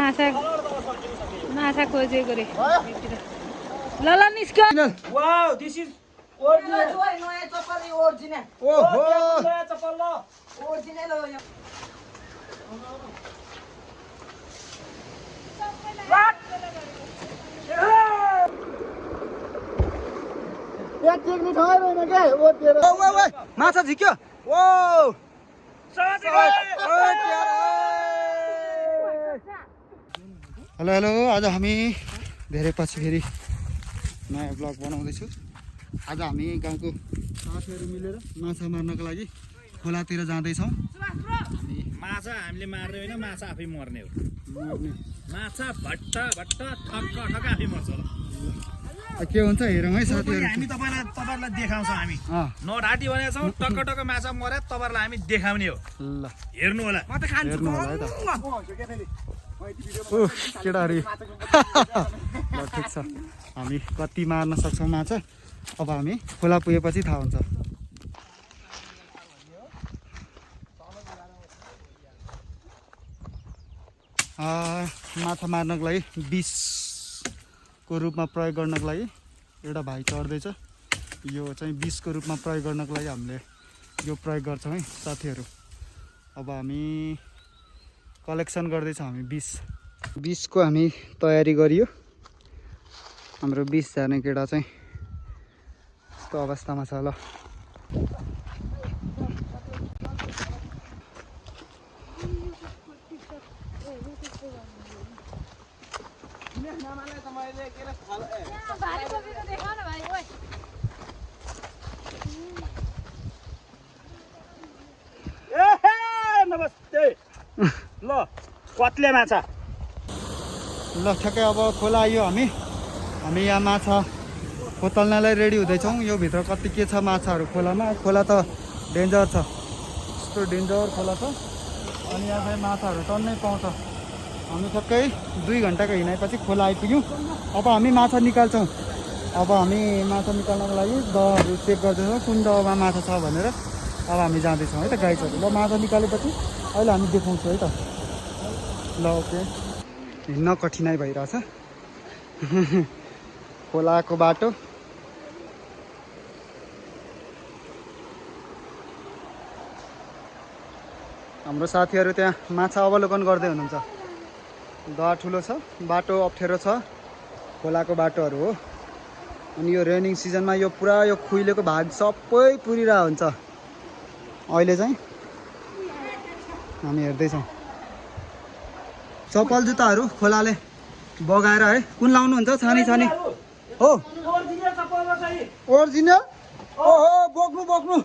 माछा खोजेको रे ल ल निस्क्यो वाउ दिस इज ओरिजिनल नयाँ चप्पल ओरिजिनल ओहो नयाँ चप्पल ल ओरिजिनल हो यो माछा झिक्यो ओ हेलो हेलो आज हामी धेरै पछि फेरि नयाँ ब्लग बनाउँदैछु। आज हामी गाउँको साथीहरू मिलेर माछा मार्नको लागि खोलातिर जाँदैछौँ। माछा हामीले मार्ने होइन, माछा आफै मर्ने हो। मर्ने माछा भट्ट भट्ट ठक्क ठक्क आफै मर्छ होला। के हुन्छ हेरौँ है साथीहरू। हामी तपाईँहरूलाई देखाउँछौँ। हामी नढाँटी भनेको छौँ, टक्क टक्क माछा मर्या तपाईँहरूलाई हामी देखाउने हो। ल हेर्नु होला। म त खान्छु हेर्नु होला है त। केटाहरू ल ठिक छ, हामी कति मार्न सक्छौँ माछा अब हामी खोला पुगेपछि थाहा हुन्छ। माछा मार्नको लागि विषको रूपमा प्रयोग गर्नको लागि एउटा भाइ चढ्दैछ। यो चाहिँ विषको रूपमा प्रयोग गर्नको लागि हामीले यो प्रयोग गर्छौँ है साथीहरू। अब हामी कलेक्सन गर्दैछौँ। हामी विषको हामी तयारी गरियो। हाम्रो विष जाने केटा चाहिँ यस्तो अवस्थामा छ। ल नमस्ते। ल कत्ले माछा ल ठ्याक्कै अब खोला आयो। हामी यहाँ माछा खोतल्नलाई रेडी हुँदैछौँ। यो भित्र कति के छ माछाहरू खोलामा। खोला त डेन्जर छ, यस्तो डेन्जर खोला छ। अनि यहाँ चाहिँ माछाहरू टन्नै पाउँछ। हामी ठ्याक्कै 2 घन्टाको हिँडाइपछि खोला आइपुग्यौँ। अब हामी माछा निकाल्छौँ। अब हामी माछा निकाल्नको लागि दहहरू चेक गर्दैछौँ कुन दहमा माछा छ भनेर। अब हामी जाँदैछौँ है त गाइजहरू। ल माछा निकालेपछि अहिले हामी देखाउँछौँ है त। ल ओके। हिँड्न कठिनाइ भइरहेछ खोलाको बाटो। हाम्रो साथीहरू त्यहाँ माछा अवलोकन गर्दै हुनुहुन्छ। दह ठुलो छ, बाटो अप्ठ्यारो छ, खोलाको बाटोहरू हो। अनि यो रेनिङ सिजनमा यो पुरा यो खुइलेको भाग सबै पुरिरहेको हुन्छ। अहिले चाहिँ हामी हेर्दैछौँ चप्पल जुत्ताहरू खोलाले बगाएर है। कुन लाउनुहुन्छ? छानी छानी हो ओरिजिनल। ओहो बोक्नु बोक्नु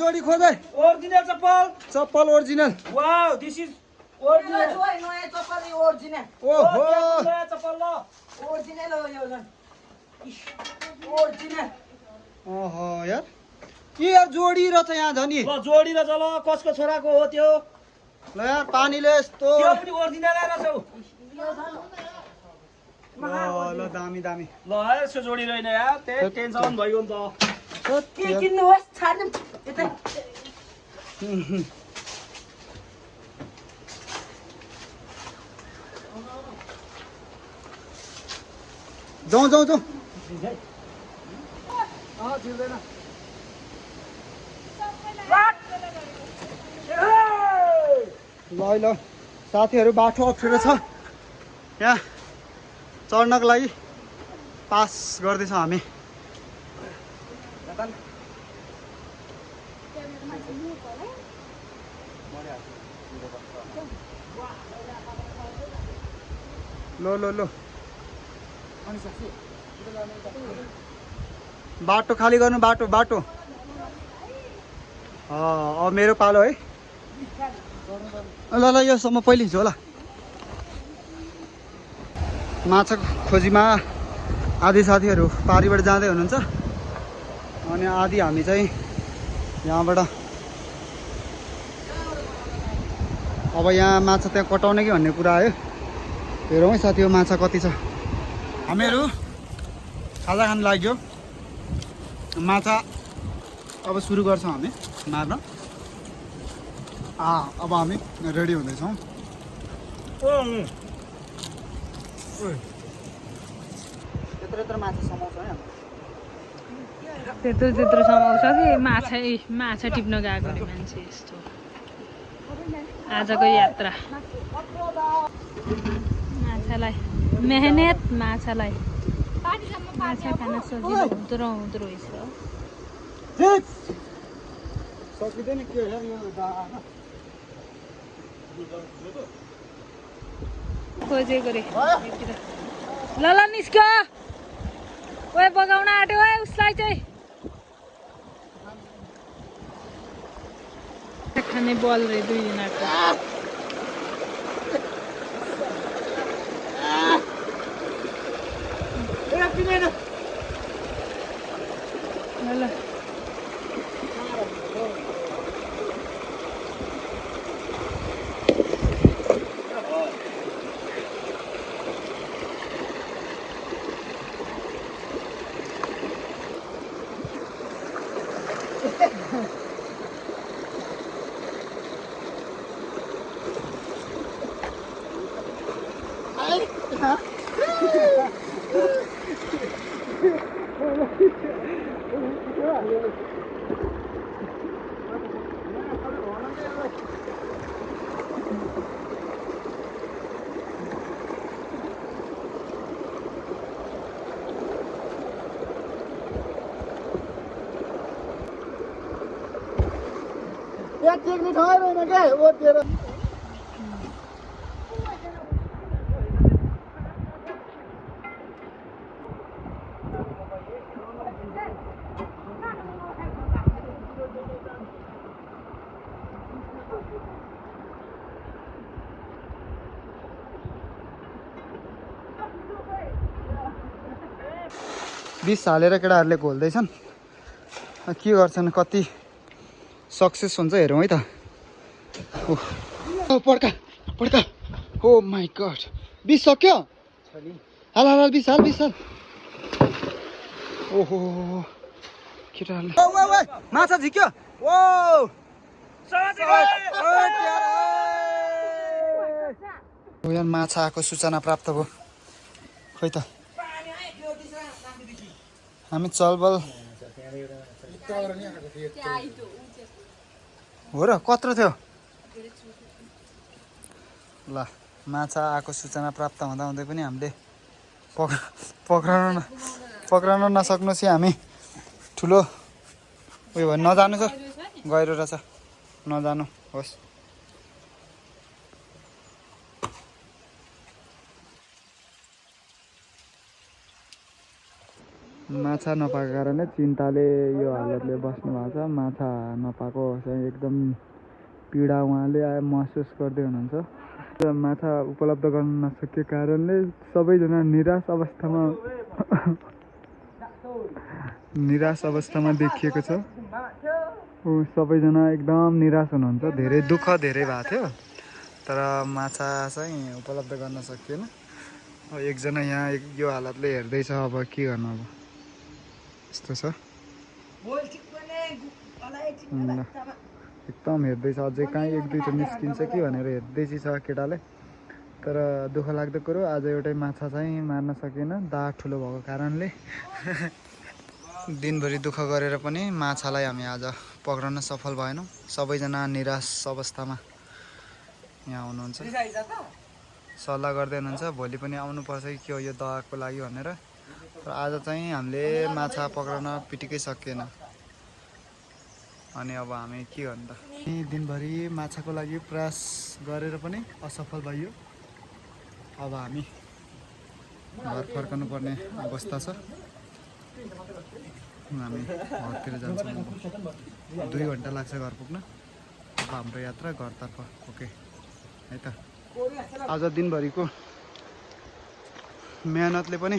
जोडी खोज्दै। ओरिजिनल चप्पल चप्पल original. Wow this is original नयाँ चप्पल ओरिजिनल ओहो नयाँ चप्पल ल ओरिजिनल हो यो झन् ओरिजिनल। ओहो यार के यार जोडी र त यहाँ झन्। ल जोडी र चल कसको छोराको हो त्यो। ल यार पानीले यस्तो त्यो पनि ओरिजिनल रहेछ हौ। ल दामी दामी। ल यसको जोडी रहेन यार, त्यही टेन्सन भयो नि त। के किन्नुहोस् छाड्नु यतै। जाउँ जाउँ जाउँ। ल ल साथीहरू बाटो अप्ठ्यारो छ। यहाँ चढ्नको लागि पास गर्दैछौँ हामी। ल ल ल बाटो खाली गर्नु। बाटो बाटो अब मेरो पालो है। ल ल योसम्म पहिले झोला। माछा खोजीमा आधी साथीहरू पारीबाट जाँदै हुनुहुन्छ अनि आधी हामी चाहिँ यहाँबाट। अब यहाँ माछा त्यहाँ कटाउने कि भन्ने कुरा आयो। हेरौँ है साथी माछा कति छ। हामीहरू खाजा खान लाग्यो। माछा अब सुरु गर्छौँ हामी मार्न। अब हामी रेडी हुँदैछौँ त्यत्रो माछा समाउँछ है त्यत्रो समाउँछ कि माछा टिप्न गएको अरे मान्छे यस्तो आजको यात्रा माछालाई मेहनत माछालाई माछा खान सजिलो हुँदो रहेछ सकिँदैन के यार यो खोजेको रे ल निस्क्यो ओए बगाउन आँट्यो है उसलाई चाहिँ खाने बल रे 2 दिनको ल 20 हालेर केटाहरूले घोल्दैछन् के गर्छन् कति सक्सेस हुन्छ हेरौँ है त पड्का पड्का ओ माई गड 20 सक्यो हाल हाल 20 हाल 20 हाल ओहो केटाहरूले माछा झिक्यो ओ यहाँ माछा आएको सूचना प्राप्त भयो खोइ त हामी चलबल हो र कत्रो थियो ल माछा आएको सूचना प्राप्त हुँदा हुँदै पनि हामीले पक्राउन नसक्नुहोस् हामी ठुलो उयो भयो नजानु छ गहिरो रहेछ नजानु होस् माछा नपाएको कारणले चिन्ताले यो हालतले बस्नु भएको छ माछा नपाएको चाहिँ एकदम पीडा उहाँले महसुस गर्दै हुनुहुन्छ माछा उपलब्ध गर्न नसकेको कारणले सबैजना निराश अवस्थामा देखिएको छ सबैजना एकदम निराश हुनुहुन्छ धेरै दुःख धेरै भएको थियो तर माछा चाहिँ उपलब्ध गर्न सकिएन एकजना यहाँ यो हालतले हेर्दैछ अब के गर्नु अब यस्तो छ एकदम हेर्दैछ अझै कहीँ 1-2 त निस्किन्छ कि भनेर हेर्दैछ केटाले तर दुःख लाग्दो कुरो आज एउटै माछा चाहिँ मार्न सकेन दाग ठुलो भएको कारणले दिनभरि दुःख गरेर पनि माछालाई हामी आज पक्राउन सफल भएनौँ सबैजना निराश अवस्थामा यहाँ हुनुहुन्छ सल्लाह गर्दै हुनुहुन्छ भोलि पनि आउनुपर्छ कि के हो यो दागको लागि भनेर तर आज चाहिँ हामीले माछा पक्राउन पिटिकै सकिएन अनि अब हामी के गर्नु त दिनभरि माछाको लागि प्रयास गरेर पनि असफल भइयो अब हामी घर फर्कनु पर्ने अवस्था छ हामी घरतिर जान्छौँ 2 घन्टा लाग्छ घर पुग्न अब हाम्रो यात्रा घरतर्फ ओके है त आज दिनभरिको मेहनतले पनि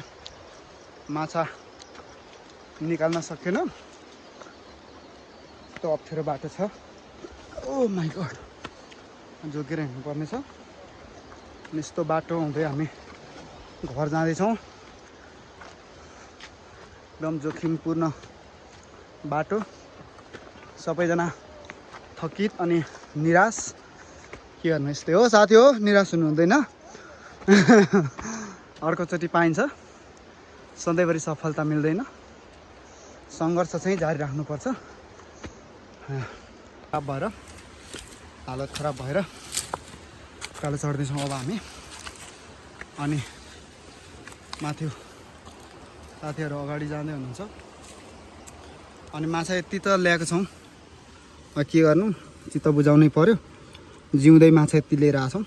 माछा निकाल्न सकेन त्यो अप्ठ्यारो बाटो छ ओ माई गड जोगेर हिँड्नुपर्ने छ यस्तो बाटो हुँदै हामी घर जाँदैछौँ एकदम जोखिमपूर्ण बाटो सबैजना थकित अनि निराश के गर्नु यस्तै हो साथी हो निराश हुनु हुँदैन अर्कोचोटि पाइन्छ सधैँभरि सफलता मिल्दैन सङ्घर्ष चाहिँ जारी राख्नुपर्छ खराब भएर हालत खराब भएर उकालो चढ्दैछौँ अब हामी अनि माथि साथीहरू अगाडि जाँदै हुनुहुन्छ अनि माछा यति त ल्याएको छौँ के गर्नु चित्त बुझाउनै पर्यो जिउँदै माछा यति लिएर आछौँ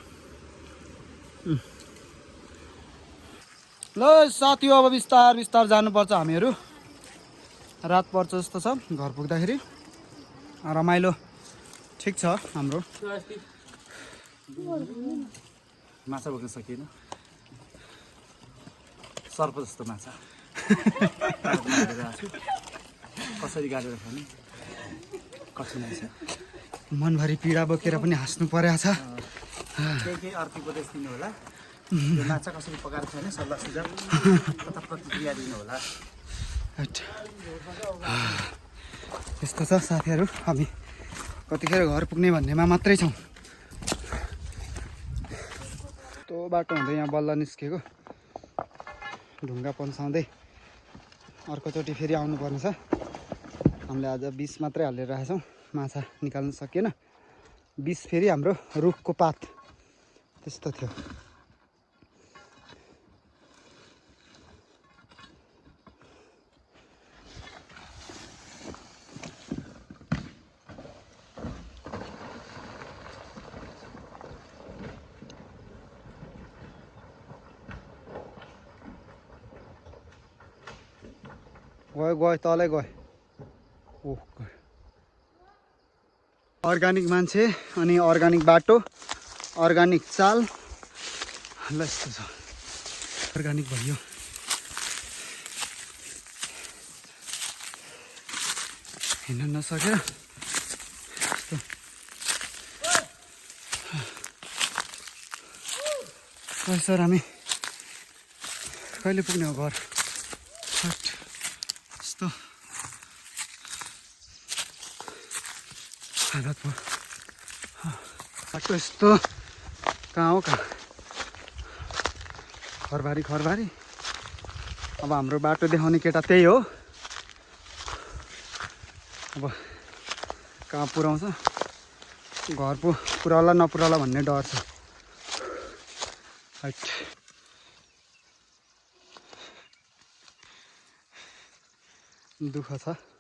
ल साथी अब बिस्तार बिस्तार जानुपर्छ हामीहरू रात पर्छ जस्तो छ घर पुग्दाखेरि रमाइलो ठिक छ हाम्रो माछा बोक्न सकिएन सर्प जस्तो माछा कसरी गाडेर खाने कठिनाइ छ मनभरि पीडा बोकेर पनि हाँस्नु परेको छ केही अर्को उपदेश दिनु होला यो माछा कसरी पकाएर खाने सल्लाह सुझाव कता प्रतिक्रिया दिनु होला यस्तो छ साथीहरू हामी कतिखेर घर पुग्ने भन्नेमा मात्रै छौँ त्यो बाटो हुँदै यहाँ बल्ल निस्केको ढुङ्गा पन्साउँदै अर्कोचोटि फेरि आउनुपर्ने छ हामीले आज 20 मात्रै हालेर राखेछौँ माछा निकाल्न सकिएन 20 फेरि हाम्रो रुखको पात त्यस्तो थियो गयो तलै गयो ओह अर्ग्यानिक मान्छे अनि अर्ग्यानिक बाटो अर्ग्यानिक चाल ल यस्तो छ अर्ग्यानिक भयो हिँड्न नसकेर सर हामी कहिले पुग्ने हो घर यस्तो हालत भयो बाटो यस्तो कहाँ हो कहाँ खरबारी अब हाम्रो बाटो देखाउने केटा त्यही हो अब कहाँ पुऱ्याउँछ घर पुऱ्याउला नपुऱ्याउला भन्ने डर छ हाइट दुःख छ